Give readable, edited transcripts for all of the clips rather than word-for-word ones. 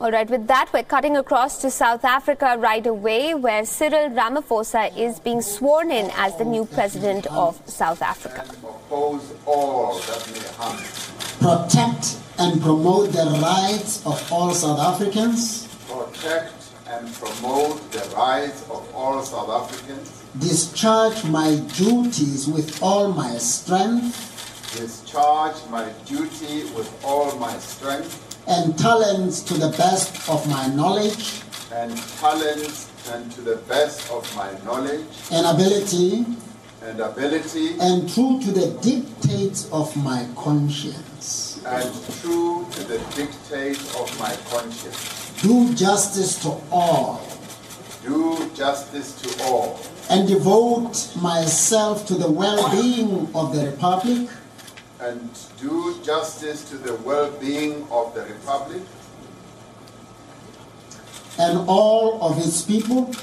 All right, with that, we're cutting across to South Africa right away, where Cyril Ramaphosa is being sworn in as the new president of South Africa. Oppose all that may harm. Protect and promote the rights of all South Africans. Protect and promote the rights of all South Africans. Discharge my duties with all my strength. Discharge my duty with all my strength. And talents to the best of my knowledge. And talents and to the best of my knowledge. And ability. And ability. And true to the dictates of my conscience. And true to the dictates of my conscience. Do justice to all. Do justice to all. And devote myself to the well-being of the Republic. And do justice to the well-being of the Republic. And all of its people.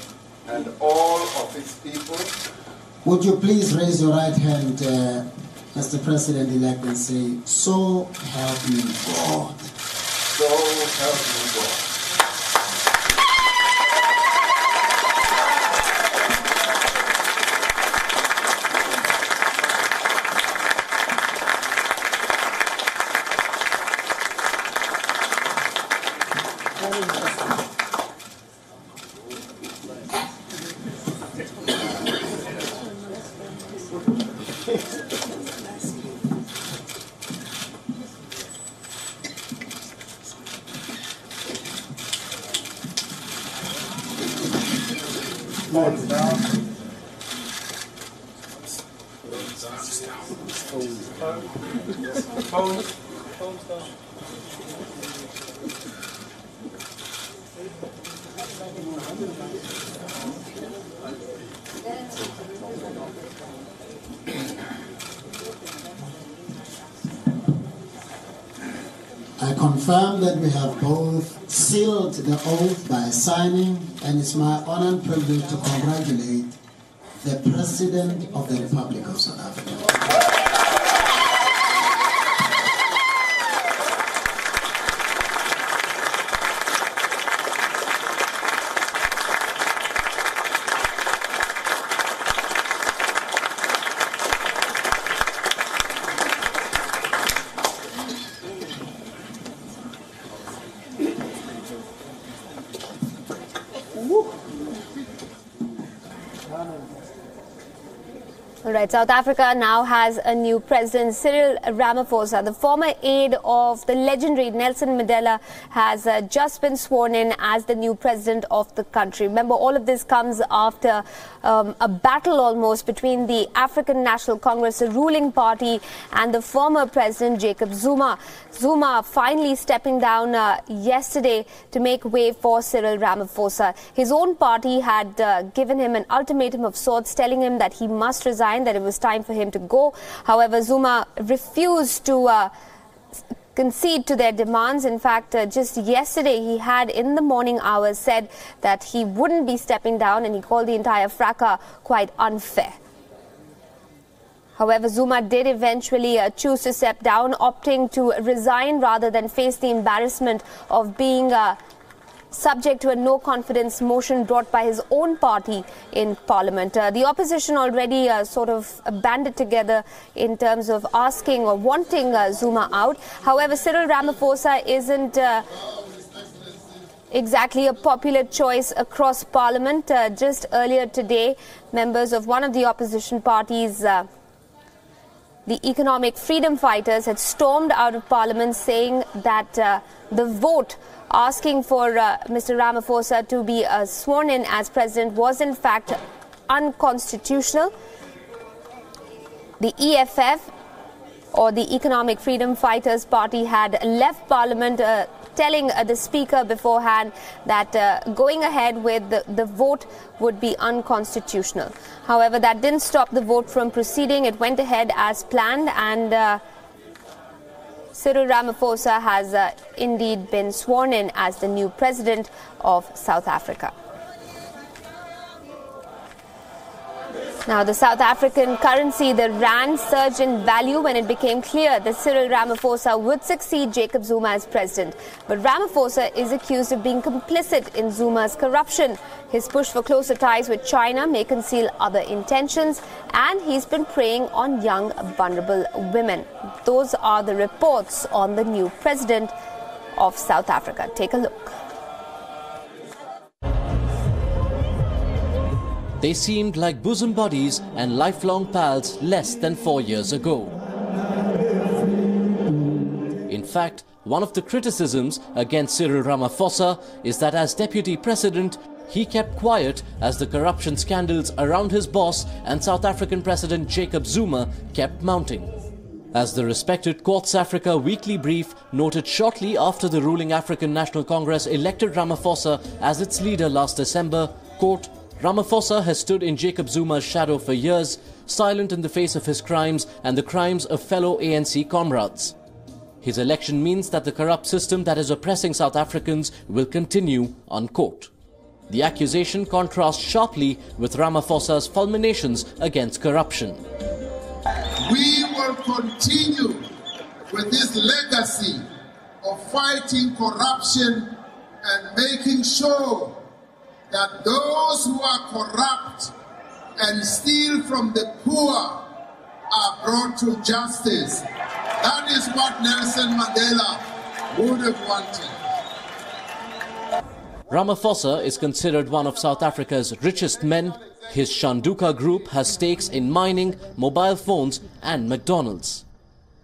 And all of its people. Would you please raise your right hand, Mr. President-elect, and say, "So help me God." So help me God. I confirm that we have both sealed the oath by signing, and it's my honor and privilege to congratulate the President of the Republic of South Africa. All right, South Africa now has a new president, Cyril Ramaphosa. The former aide of the legendary Nelson Mandela has just been sworn in as the new president of the country. Remember, all of this comes after a battle almost between the African National Congress, the ruling party, and the former president, Jacob Zuma. Zuma finally stepping down yesterday to make way for Cyril Ramaphosa. His own party had given him an ultimatum of sorts, telling him that he must resign, that it was time for him to go. However, Zuma refused to concede to their demands. In fact, just yesterday, he had in the morning hours said that he wouldn't be stepping down, and he called the entire fracas quite unfair. However, Zuma did eventually choose to step down, opting to resign rather than face the embarrassment of being subject to a no-confidence motion brought by his own party in Parliament. The opposition already sort of banded together in terms of asking or wanting Zuma out. However, Cyril Ramaphosa isn't exactly a popular choice across Parliament. Just earlier today, members of one of the opposition parties, the Economic Freedom Fighters, had stormed out of Parliament, saying that the vote asking for Mr. Ramaphosa to be sworn in as president was in fact unconstitutional. The EFF, or the Economic Freedom Fighters Party, had left Parliament telling the Speaker beforehand that going ahead with the vote would be unconstitutional. However, that didn't stop the vote from proceeding. It went ahead as planned, and Cyril Ramaphosa has indeed been sworn in as the new president of South Africa. Now, the South African currency, the rand, surged in value when it became clear that Cyril Ramaphosa would succeed Jacob Zuma as president. But Ramaphosa is accused of being complicit in Zuma's corruption. His push for closer ties with China may conceal other intentions, and he's been preying on young, vulnerable women. Those are the reports on the new president of South Africa. Take a look. They seemed like bosom buddies and lifelong pals less than 4 years ago. In fact, one of the criticisms against Cyril Ramaphosa is that as deputy president, he kept quiet as the corruption scandals around his boss and South African President Jacob Zuma kept mounting. As the respected Quartz Africa weekly brief noted shortly after the ruling African National Congress elected Ramaphosa as its leader last December, quote, Ramaphosa has stood in Jacob Zuma's shadow for years, silent in the face of his crimes and the crimes of fellow ANC comrades. His election means that the corrupt system that is oppressing South Africans will continue, unquote. The accusation contrasts sharply with Ramaphosa's fulminations against corruption. We will continue with this legacy of fighting corruption and making sure that those who are corrupt and steal from the poor are brought to justice. That is what Nelson Mandela would have wanted. Ramaphosa is considered one of South Africa's richest men. His Shanduka group has stakes in mining, mobile phones and McDonald's.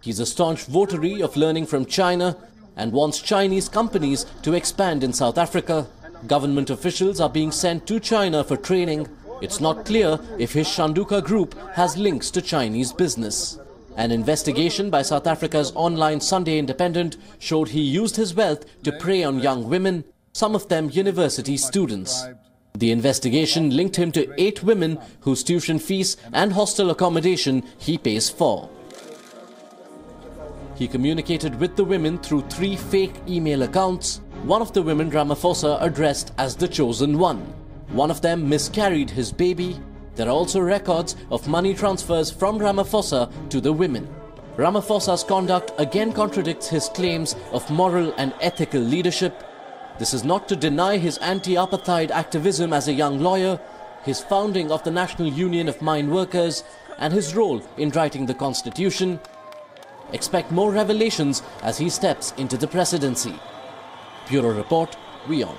He's a staunch votary of learning from China and wants Chinese companies to expand in South Africa. Government officials are being sent to China for training. It's not clear if his Shanduka group has links to Chinese business. An investigation by South Africa's online Sunday Independent showed he used his wealth to prey on young women, some of them university students. The investigation linked him to 8 women whose tuition fees and hostel accommodation he pays for. He communicated with the women through 3 fake email accounts. One of the women Ramaphosa addressed as the chosen one. One of them miscarried his baby. There are also records of money transfers from Ramaphosa to the women. Ramaphosa's conduct again contradicts his claims of moral and ethical leadership. This is not to deny his anti-apartheid activism as a young lawyer, his founding of the National Union of Mine Workers, and his role in writing the Constitution. Expect more revelations as he steps into the presidency. Bureau Report, WION.